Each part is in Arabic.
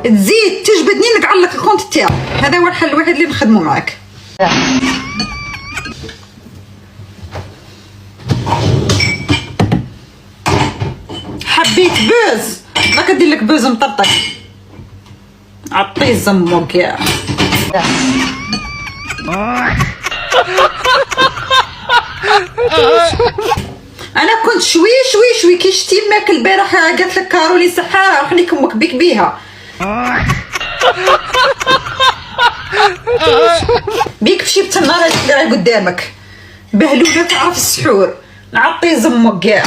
تزيد تجبدني نقعلك الكونت تاعك. هذا هو الحل الوحيد اللي نخدمو معاك. حبيت بوز راك ندير لك بوز مطرطق عطيه زمو كاع. انا كنت شوي كي شتي ماك البارح قالت لك كارولي سحاره روح لك امك بيك بيها. بيك في شي النار اللي راه قدامك بهلوله تعرف السحور نعطيه زمك كاع.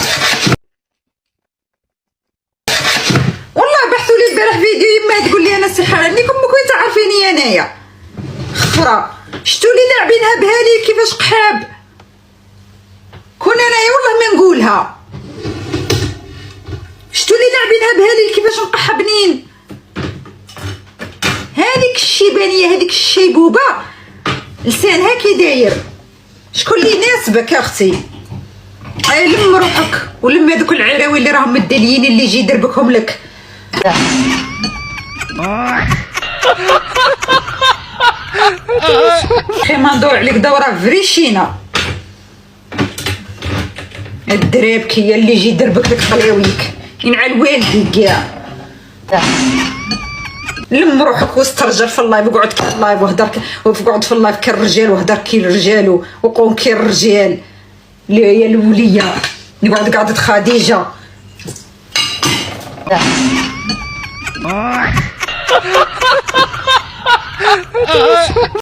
والله بحثوا لي البارح فيديو يما تقول لي انا سحاره نيك امك وين تعرفيني انايا خرا شتو لي لاعبينها بهالي كيفاش قحاب كون انايا والله ما نقولها. شتو لي لاعبينها بهالي كيفاش مقحبنين هذيك الشيبانيه هذيك الشيبوبه لسانها كي داير. شكون اللي يناسبك يا اختي؟ لم روحك ولم هذوك العراوي اللي راهم مدليين اللي يجي يدربكهم لك. خي ما ندور عليك دوره فريشينا الدرابك هي اللي يجي يدربك لك خلاويك ينعل والديك كاع. لم روحك واسترجل في اللايف وقعد كي اللايف وقعد في اللايف كالرجال وهدر كي الرجال وقوم كي الرجال اللي هي الوليه نقعد قعدة خديجه.